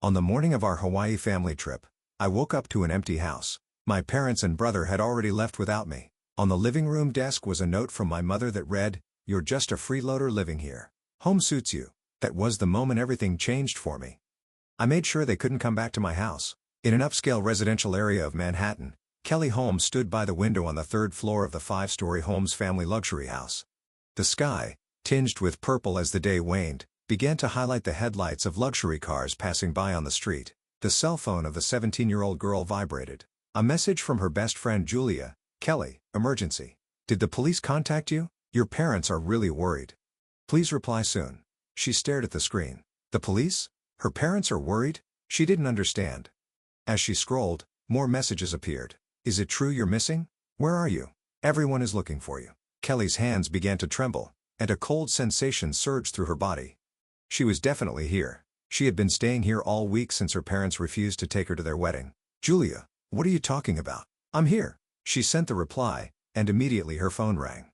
On the morning of our Hawaii family trip, I woke up to an empty house. My parents and brother had already left without me. On the living room desk was a note from my mother that read, "You're just a freeloader living here. Home suits you." That was the moment everything changed for me. I made sure they couldn't come back to my house. In an upscale residential area of Manhattan, Kelly Holmes stood by the window on the third floor of the 5-story Holmes family luxury house. The sky, tinged with purple as the day waned, began to highlight the headlights of luxury cars passing by on the street. The cell phone of the 17-year-old girl vibrated. A message from her best friend Julia. "Kelly, emergency. Did the police contact you? Your parents are really worried. Please reply soon." She stared at the screen. The police? Her parents are worried? She didn't understand. As she scrolled, more messages appeared. "Is it true you're missing? Where are you? Everyone is looking for you." Kelly's hands began to tremble, and a cold sensation surged through her body. She was definitely here. She had been staying here all week since her parents refused to take her to their wedding. "Julia, what are you talking about? I'm here." She sent the reply, and immediately her phone rang.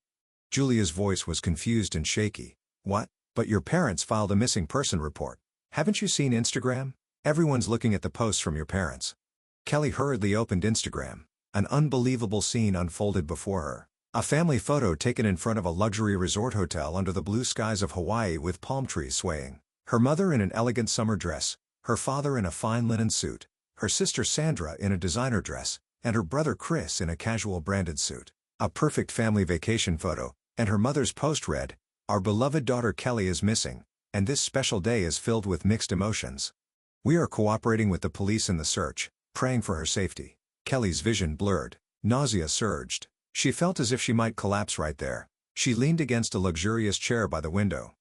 Julia's voice was confused and shaky. "What? But your parents filed a missing person report. Haven't you seen Instagram? Everyone's looking at the posts from your parents." Kelly hurriedly opened Instagram. An unbelievable scene unfolded before her. A family photo taken in front of a luxury resort hotel under the blue skies of Hawaii with palm trees swaying. Her mother in an elegant summer dress, her father in a fine linen suit, her sister Sandra in a designer dress, and her brother Chris in a casual branded suit. A perfect family vacation photo, and her mother's post read, "Our beloved daughter Kelly is missing, and this special day is filled with mixed emotions. We are cooperating with the police in the search, praying for her safety." Kelly's vision blurred. Nausea surged. She felt as if she might collapse right there. She leaned against a luxurious chair by the window.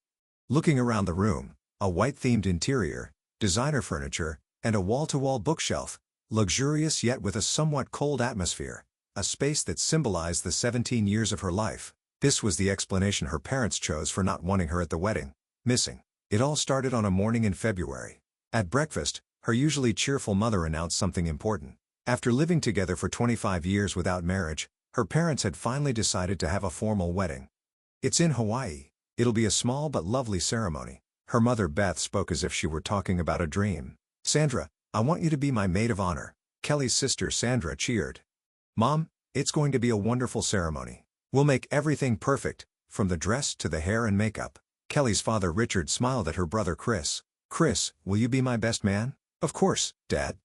Looking around the room, a white-themed interior, designer furniture, and a wall-to-wall bookshelf, luxurious yet with a somewhat cold atmosphere, a space that symbolized the 17 years of her life. This was the explanation her parents chose for not wanting her at the wedding. Missing. It all started on a morning in February. At breakfast, her usually cheerful mother announced something important. After living together for 25 years without marriage, her parents had finally decided to have a formal wedding. "It's in Hawaii. It'll be a small but lovely ceremony." Her mother Beth spoke as if she were talking about a dream. "Sandra, I want you to be my maid of honor." Kelly's sister Sandra cheered. "Mom, it's going to be a wonderful ceremony. We'll make everything perfect, from the dress to the hair and makeup." Kelly's father Richard smiled at her brother Chris. "Chris, will you be my best man?" "Of course, Dad.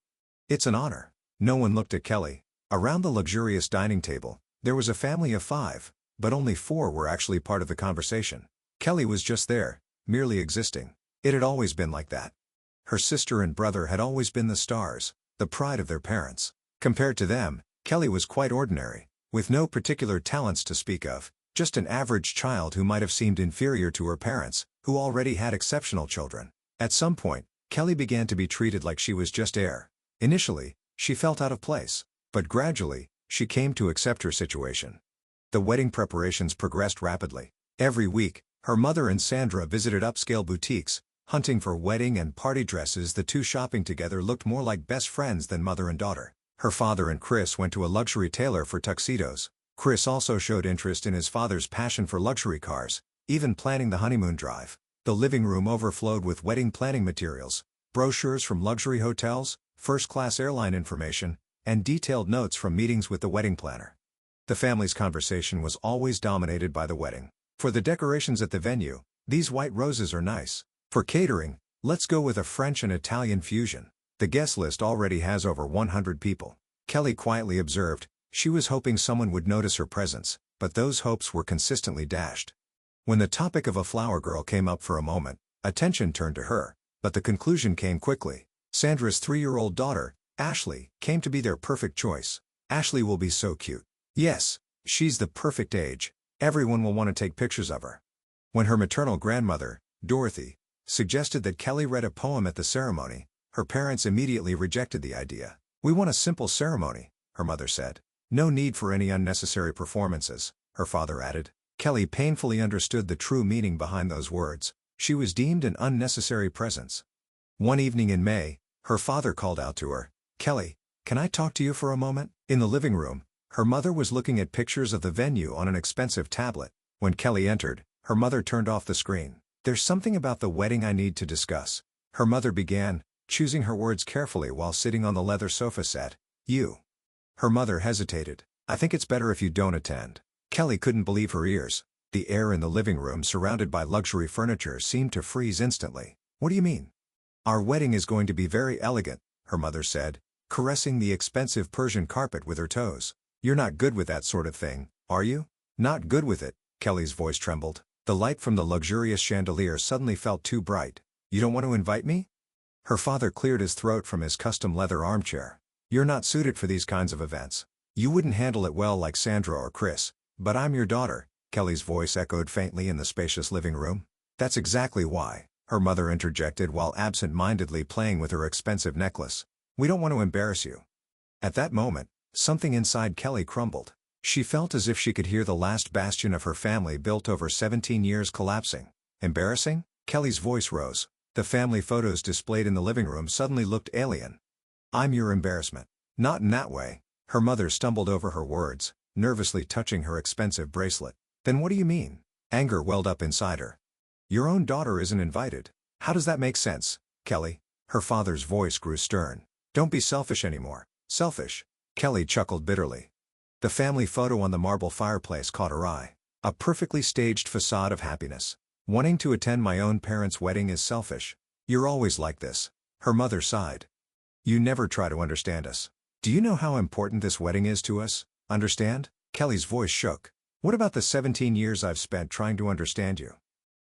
It's an honor." No one looked at Kelly. Around the luxurious dining table, there was a family of 5, but only 4 were actually part of the conversation. Kelly was just there, merely existing. It had always been like that. Her sister and brother had always been the stars, the pride of their parents. Compared to them, Kelly was quite ordinary, with no particular talents to speak of, just an average child who might have seemed inferior to her parents, who already had exceptional children. At some point, Kelly began to be treated like she was just air. Initially, she felt out of place. But gradually, she came to accept her situation. The wedding preparations progressed rapidly. Every week, her mother and Sandra visited upscale boutiques, hunting for wedding and party dresses. The two shopping together looked more like best friends than mother and daughter. Her father and Chris went to a luxury tailor for tuxedos. Chris also showed interest in his father's passion for luxury cars, even planning the honeymoon drive. The living room overflowed with wedding planning materials, brochures from luxury hotels, first-class airline information, and detailed notes from meetings with the wedding planner. The family's conversation was always dominated by the wedding. For the decorations at the venue, these white roses are nice. For catering, let's go with a French and Italian fusion. The guest list already has over 100 people. Kelly quietly observed, she was hoping someone would notice her presence, but those hopes were consistently dashed. When the topic of a flower girl came up for a moment, attention turned to her, but the conclusion came quickly. Sandra's 3-year-old daughter, Ashley, came to be their perfect choice. "Ashley will be so cute." "Yes, she's the perfect age. Everyone will want to take pictures of her." When her maternal grandmother, Dorothy, suggested that Kelly read a poem at the ceremony, her parents immediately rejected the idea. "We want a simple ceremony," her mother said. "No need for any unnecessary performances," her father added. Kelly painfully understood the true meaning behind those words. She was deemed an unnecessary presence. One evening in May, her father called out to her, "Kelly, can I talk to you for a moment?" In the living room, her mother was looking at pictures of the venue on an expensive tablet. When Kelly entered, her mother turned off the screen. "There's something about the wedding I need to discuss," her mother began, choosing her words carefully while sitting on the leather sofa set. You. Her mother hesitated. I think it's better if you don't attend. Kelly couldn't believe her ears. The air in the living room surrounded by luxury furniture seemed to freeze instantly. What do you mean? Our wedding is going to be very elegant, her mother said, caressing the expensive Persian carpet with her toes. You're not good with that sort of thing, are you? Not good with it, Kelly's voice trembled. The light from the luxurious chandelier suddenly felt too bright. You don't want to invite me? Her father cleared his throat from his custom leather armchair. You're not suited for these kinds of events. You wouldn't handle it well like Sandra or Chris. But I'm your daughter, Kelly's voice echoed faintly in the spacious living room. That's exactly why, her mother interjected while absent-mindedly playing with her expensive necklace. We don't want to embarrass you. At that moment, something inside Kelly crumbled. She felt as if she could hear the last bastion of her family built over 17 years collapsing. Embarrassing? Kelly's voice rose. The family photos displayed in the living room suddenly looked alien. I'm your embarrassment. Not in that way. Her mother stumbled over her words, nervously touching her expensive bracelet. Then what do you mean? Anger welled up inside her. Your own daughter isn't invited. How does that make sense, Kelly? Her father's voice grew stern. Don't be selfish anymore. Selfish? Kelly chuckled bitterly. The family photo on the marble fireplace caught her eye. A perfectly staged facade of happiness. Wanting to attend my own parents' wedding is selfish. You're always like this. Her mother sighed. You never try to understand us. Do you know how important this wedding is to us? Understand? Kelly's voice shook. What about the 17 years I've spent trying to understand you?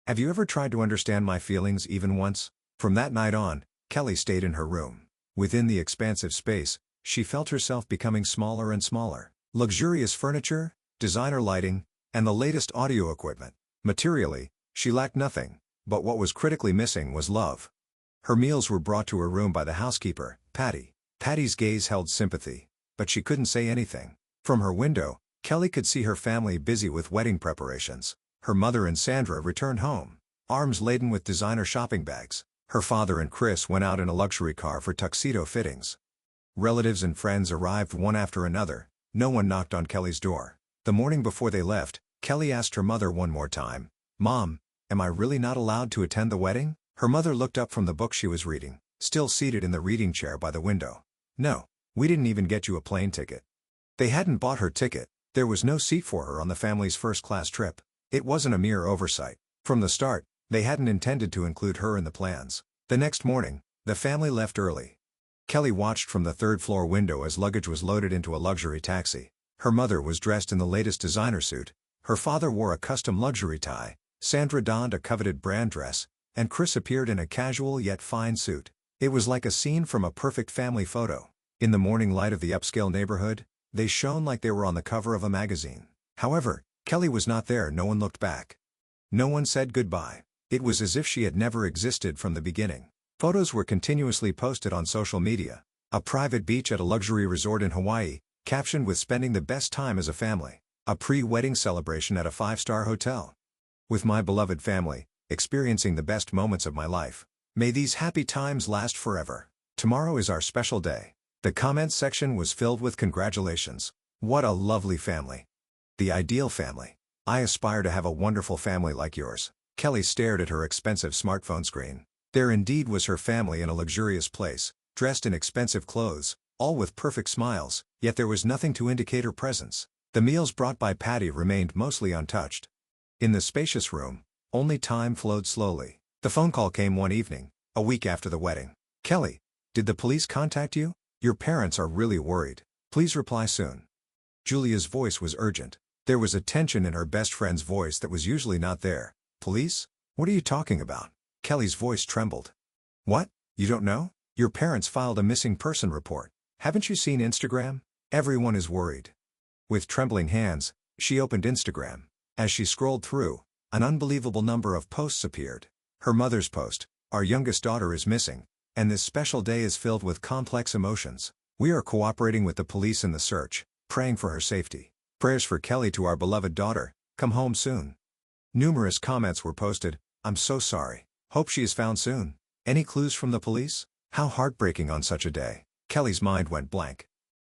Have you ever tried to understand my feelings even once? From that night on, Kelly stayed in her room. Within the expansive space, she felt herself becoming smaller and smaller. Luxurious furniture, designer lighting, and the latest audio equipment. Materially, she lacked nothing, but what was critically missing was love. Her meals were brought to her room by the housekeeper, Patty. Patty's gaze held sympathy, but she couldn't say anything. From her window, Kelly could see her family busy with wedding preparations. Her mother and Sandra returned home, arms laden with designer shopping bags. Her father and Chris went out in a luxury car for tuxedo fittings. Relatives and friends arrived one after another. No one knocked on Kelly's door. The morning before they left, Kelly asked her mother one more time, Mom, am I really not allowed to attend the wedding? Her mother looked up from the book she was reading, still seated in the reading chair by the window. No, we didn't even get you a plane ticket. They hadn't bought her ticket. There was no seat for her on the family's first-class trip. It wasn't a mere oversight. From the start, they hadn't intended to include her in the plans. The next morning, the family left early. Kelly watched from the third-floor window as luggage was loaded into a luxury taxi. Her mother was dressed in the latest designer suit. Her father wore a custom luxury tie. Sandra donned a coveted brand dress, and Chris appeared in a casual yet fine suit. It was like a scene from a perfect family photo. In the morning light of the upscale neighborhood, they shone like they were on the cover of a magazine. However, Kelly was not there. No one looked back. No one said goodbye. It was as if she had never existed from the beginning. Photos were continuously posted on social media. A private beach at a luxury resort in Hawaii, captioned with spending the best time as a family. A pre-wedding celebration at a 5-star hotel. With my beloved family, experiencing the best moments of my life. May these happy times last forever. Tomorrow is our special day. The comments section was filled with congratulations. What a lovely family. The ideal family. I aspire to have a wonderful family like yours. Kelly stared at her expensive smartphone screen. There indeed was her family in a luxurious place, dressed in expensive clothes, all with perfect smiles, yet there was nothing to indicate her presence. The meals brought by Patty remained mostly untouched. In the spacious room, only time flowed slowly. The phone call came one evening, a week after the wedding. Kelly, did the police contact you? Your parents are really worried. Please reply soon. Julia's voice was urgent. There was a tension in her best friend's voice that was usually not there. Police? What are you talking about? Kelly's voice trembled. What? You don't know? Your parents filed a missing person report. Haven't you seen Instagram? Everyone is worried. With trembling hands, she opened Instagram. As she scrolled through, an unbelievable number of posts appeared. Her mother's post, our youngest daughter is missing, and this special day is filled with complex emotions. We are cooperating with the police in the search, praying for her safety. Prayers for Kelly to our beloved daughter, come home soon. Numerous comments were posted, I'm so sorry. Hope she is found soon. Any clues from the police? How heartbreaking on such a day. Kelly's mind went blank.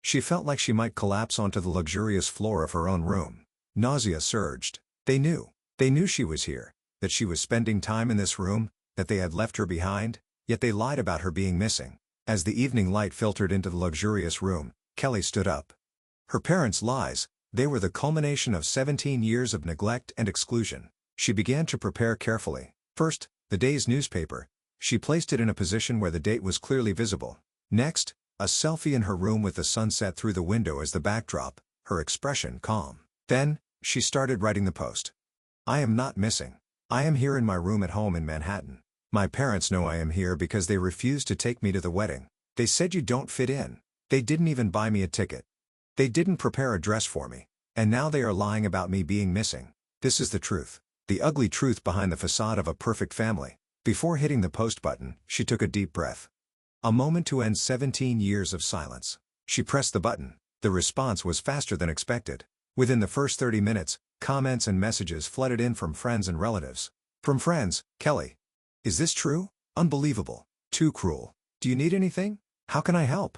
She felt like she might collapse onto the luxurious floor of her own room. Nausea surged. They knew. They knew she was here, that she was spending time in this room, that they had left her behind. Yet they lied about her being missing. As the evening light filtered into the luxurious room, Kelly stood up. Her parents' lies, they were the culmination of 17 years of neglect and exclusion. She began to prepare carefully. First, the day's newspaper. She placed it in a position where the date was clearly visible. Next, a selfie in her room with the sunset through the window as the backdrop, her expression calm. Then, she started writing the post. I am not missing. I am here in my room at home in Manhattan. My parents know I am here because they refused to take me to the wedding. They said you don't fit in. They didn't even buy me a ticket. They didn't prepare a dress for me. And now they are lying about me being missing. This is the truth. The ugly truth behind the facade of a perfect family. Before hitting the post button, she took a deep breath. A moment to end 17 years of silence. She pressed the button. The response was faster than expected. Within the first 30 minutes, comments and messages flooded in from friends and relatives. From friends, Kelly. Is this true? Unbelievable. Too cruel. Do you need anything? How can I help?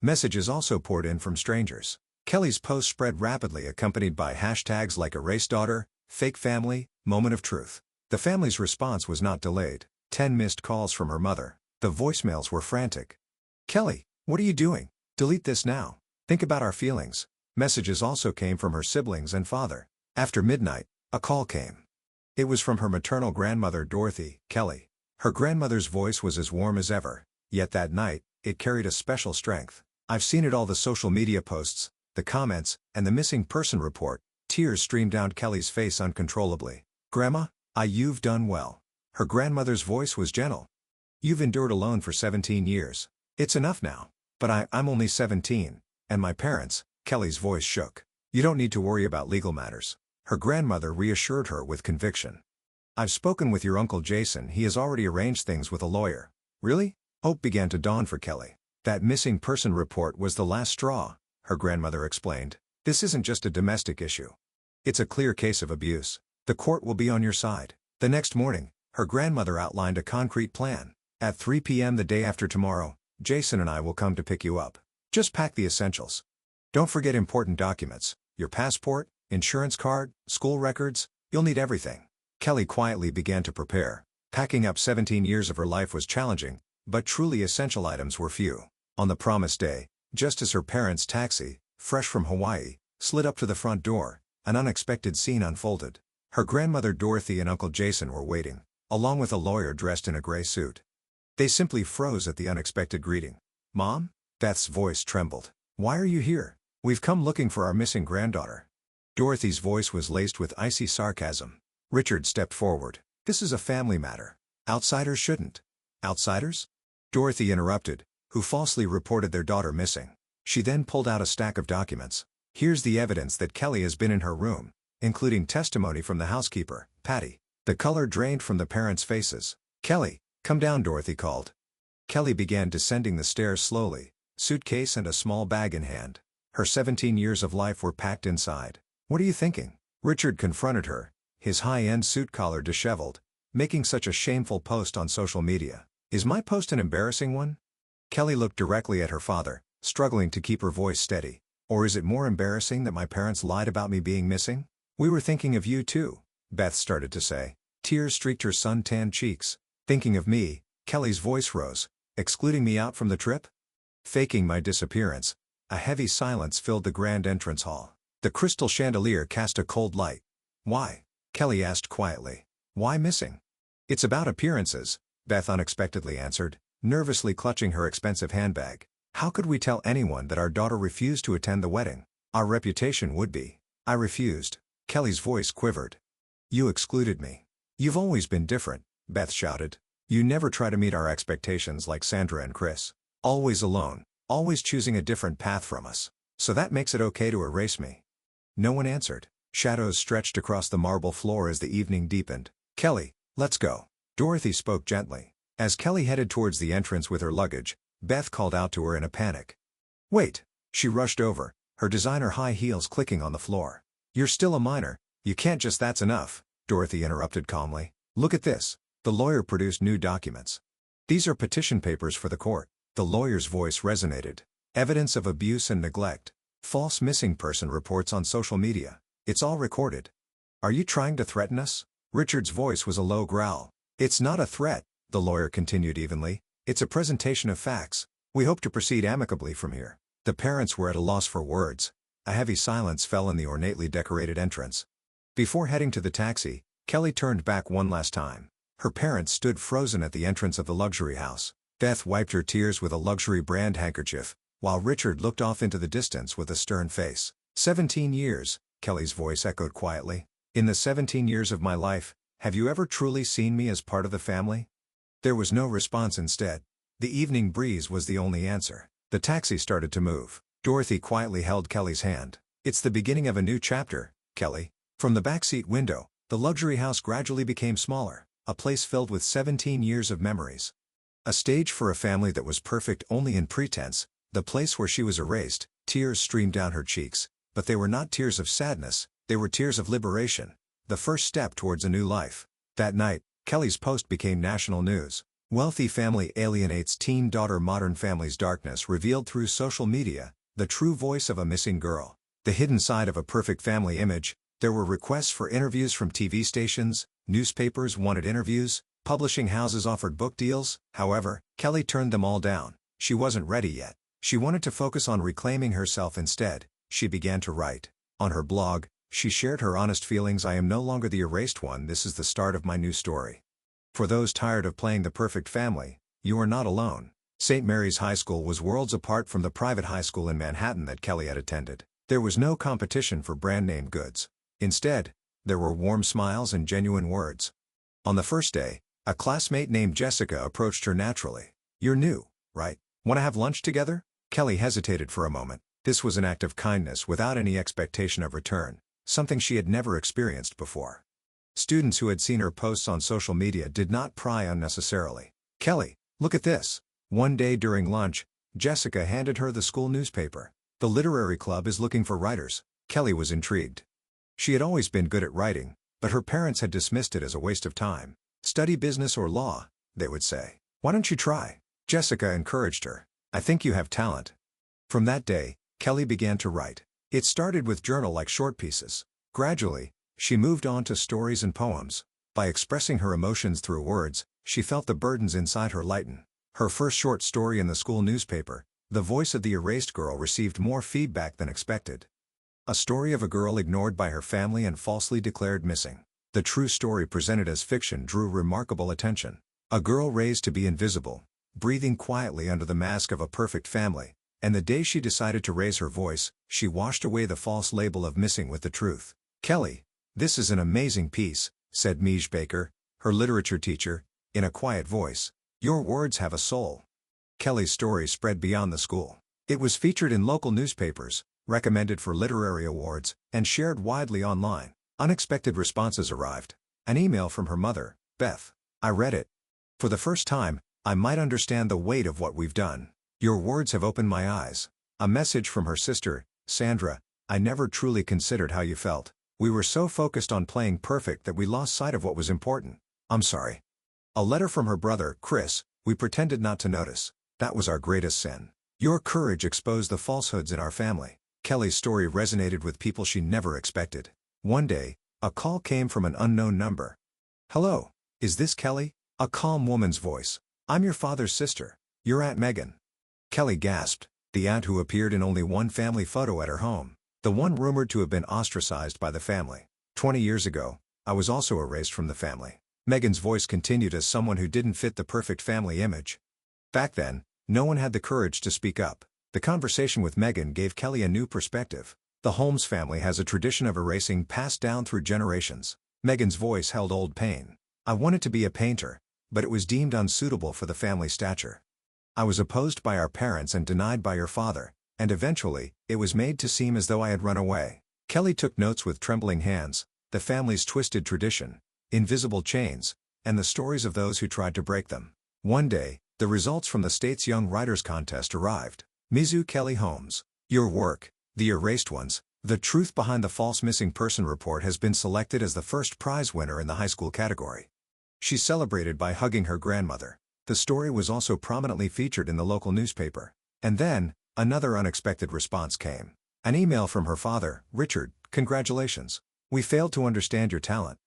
Messages also poured in from strangers. Kelly's post spread rapidly, accompanied by hashtags like erased daughter, fake family, moment of truth. The family's response was not delayed. 10 missed calls from her mother. The voicemails were frantic. Kelly, what are you doing? Delete this now. Think about our feelings. Messages also came from her siblings and father. After midnight, a call came. It was from her maternal grandmother Dorothy, Kelly. Her grandmother's voice was as warm as ever, yet that night, it carried a special strength. I've seen it all, the social media posts, the comments, and the missing person report. Tears streamed down Kelly's face uncontrollably. Grandma, you've done well. Her grandmother's voice was gentle. You've endured alone for 17 years. It's enough now. But I'm only 17, and my parents, Kelly's voice shook. You don't need to worry about legal matters. Her grandmother reassured her with conviction. I've spoken with your Uncle Jason, he has already arranged things with a lawyer. Really? Hope began to dawn for Kelly. That missing person report was the last straw, her grandmother explained. This isn't just a domestic issue. It's a clear case of abuse. The court will be on your side. The next morning, her grandmother outlined a concrete plan. At 3 p.m. the day after tomorrow, Jason and I will come to pick you up. Just pack the essentials. Don't forget important documents, your passport, insurance card, school records, you'll need everything. Kelly quietly began to prepare. Packing up 17 years of her life was challenging, but truly essential items were few. On the promised day, just as her parents' taxi, fresh from Hawaii, slid up to the front door, an unexpected scene unfolded. Her grandmother Dorothy and Uncle Jason were waiting, along with a lawyer dressed in a gray suit. They simply froze at the unexpected greeting. Mom? Beth's voice trembled. Why are you here? We've come looking for our missing granddaughter. Dorothy's voice was laced with icy sarcasm. Richard stepped forward. This is a family matter. Outsiders shouldn't. Outsiders? Dorothy interrupted, who falsely reported their daughter missing. She then pulled out a stack of documents. Here's the evidence that Kelly has been in her room, including testimony from the housekeeper, Patty. The color drained from the parents' faces. Kelly, come down, Dorothy called. Kelly began descending the stairs slowly, suitcase and a small bag in hand. Her 17 years of life were packed inside. What are you thinking? Richard confronted her, his high-end suit collar disheveled, making such a shameful post on social media. Is my post an embarrassing one? Kelly looked directly at her father, struggling to keep her voice steady. Or is it more embarrassing that my parents lied about me being missing? We were thinking of you too, Beth started to say. Tears streaked her sun-tanned cheeks. Thinking of me, Kelly's voice rose. Excluding me out from the trip? Faking my disappearance. A heavy silence filled the grand entrance hall. The crystal chandelier cast a cold light. Why? Kelly asked quietly. Why missing? It's about appearances, Beth unexpectedly answered, nervously clutching her expensive handbag. How could we tell anyone that our daughter refused to attend the wedding? Our reputation would be. I refused. Kelly's voice quivered. You excluded me. You've always been different, Beth shouted. You never try to meet our expectations like Sandra and Chris. Always alone, always choosing a different path from us. So that makes it okay to erase me. No one answered. Shadows stretched across the marble floor as the evening deepened. Kelly, let's go. Dorothy spoke gently. As Kelly headed towards the entrance with her luggage, Beth called out to her in a panic. Wait! She rushed over, her designer high heels clicking on the floor. You're still a minor, you can't just that's enough, Dorothy interrupted calmly. Look at this. The lawyer produced new documents. These are petition papers for the court. The lawyer's voice resonated. Evidence of abuse and neglect. False missing person reports on social media. It's all recorded. Are you trying to threaten us? Richard's voice was a low growl. It's not a threat, the lawyer continued evenly. It's a presentation of facts. We hope to proceed amicably from here. The parents were at a loss for words. A heavy silence fell in the ornately decorated entrance. Before heading to the taxi, Kelly turned back one last time. Her parents stood frozen at the entrance of the luxury house. Beth wiped her tears with a luxury brand handkerchief, while Richard looked off into the distance with a stern face. 17 years, Kelly's voice echoed quietly. In the 17 years of my life, have you ever truly seen me as part of the family? There was no response instead. The evening breeze was the only answer. The taxi started to move. Dorothy quietly held Kelly's hand. It's the beginning of a new chapter, Kelly. From the backseat window, the luxury house gradually became smaller, a place filled with 17 years of memories. A stage for a family that was perfect only in pretense, the place where she was erased. Tears streamed down her cheeks, but they were not tears of sadness, they were tears of liberation, the first step towards a new life. That night, Kelly's post became national news. Wealthy family alienates teen daughter. Modern family's darkness revealed through social media, the true voice of a missing girl. The hidden side of a perfect family image. There were requests for interviews from TV stations, newspapers wanted interviews, publishing houses offered book deals. However, Kelly turned them all down. She wasn't ready yet. She wanted to focus on reclaiming herself instead. She began to write. On her blog, she shared her honest feelings. I am no longer the erased one. This is the start of my new story. For those tired of playing the perfect family, you are not alone. St. Mary's High School was worlds apart from the private high school in Manhattan that Kelly had attended. There was no competition for brand-name goods. Instead, there were warm smiles and genuine words. On the first day, a classmate named Jessica approached her naturally. You're new, right? Want to have lunch together? Kelly hesitated for a moment. This was an act of kindness without any expectation of return, something she had never experienced before. Students who had seen her posts on social media did not pry unnecessarily. Kelly, look at this. One day during lunch, Jessica handed her the school newspaper. The literary club is looking for writers. Kelly was intrigued. She had always been good at writing, but her parents had dismissed it as a waste of time. Study business or law, they would say. Why don't you try? Jessica encouraged her. I think you have talent. From that day, Kelly began to write. It started with journal-like short pieces. Gradually, she moved on to stories and poems. By expressing her emotions through words, she felt the burdens inside her lighten. Her first short story in the school newspaper, The Voice of the Erased Girl, received more feedback than expected. A story of a girl ignored by her family and falsely declared missing. The true story presented as fiction drew remarkable attention. A girl raised to be invisible, breathing quietly under the mask of a perfect family, and the day she decided to raise her voice, she washed away the false label of missing with the truth. Kelly, this is an amazing piece, said Mish Baker, her literature teacher, in a quiet voice. Your words have a soul. Kelly's story spread beyond the school. It was featured in local newspapers, recommended for literary awards, and shared widely online. Unexpected responses arrived. An email from her mother, Beth. I read it. For the first time, I might understand the weight of what we've done. Your words have opened my eyes. A message from her sister, Sandra. I never truly considered how you felt. We were so focused on playing perfect that we lost sight of what was important. I'm sorry. A letter from her brother, Chris. We pretended not to notice. That was our greatest sin. Your courage exposed the falsehoods in our family. Kelly's story resonated with people she never expected. One day, a call came from an unknown number. Hello, is this Kelly? A calm woman's voice. I'm your father's sister, your Aunt Megan. Kelly gasped, the aunt who appeared in only one family photo at her home. The one rumored to have been ostracized by the family. 20 years ago, I was also erased from the family. Megan's voice continued as someone who didn't fit the perfect family image. Back then, no one had the courage to speak up. The conversation with Megan gave Kelly a new perspective. The Holmes family has a tradition of erasing passed down through generations. Megan's voice held old pain. I wanted to be a painter, but it was deemed unsuitable for the family stature. I was opposed by our parents and denied by your father, and eventually, it was made to seem as though I had run away. Kelly took notes with trembling hands, the family's twisted tradition, invisible chains, and the stories of those who tried to break them. One day, the results from the state's Young Writers Contest arrived. Mizu Kelly Holmes. Your work, The Erased Ones, The Truth Behind the False Missing Person Report, has been selected as the first prize winner in the high school category. She celebrated by hugging her grandmother. The story was also prominently featured in the local newspaper. And then, another unexpected response came. An email from her father, Richard. Congratulations. We failed to understand your talent.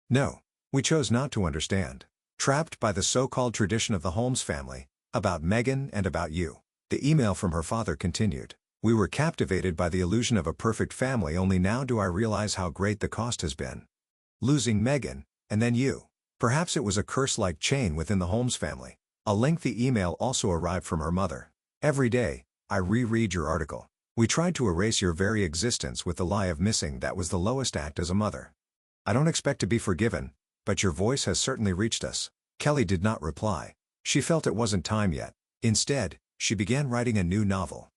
No, we chose not to understand. Trapped by the so-called tradition of the Holmes family, about Megan and about you. The email from her father continued. We were captivated by the illusion of a perfect family, only now do I realize how great the cost has been. Losing Megan, and then you. Perhaps it was a curse-like chain within the Holmes family. A lengthy email also arrived from her mother. Every day, I reread your article. We tried to erase your very existence with the lie of missing. That was the lowest act as a mother. I don't expect to be forgiven, but your voice has certainly reached us. Kelly did not reply. She felt it wasn't time yet. Instead, she began writing a new novel.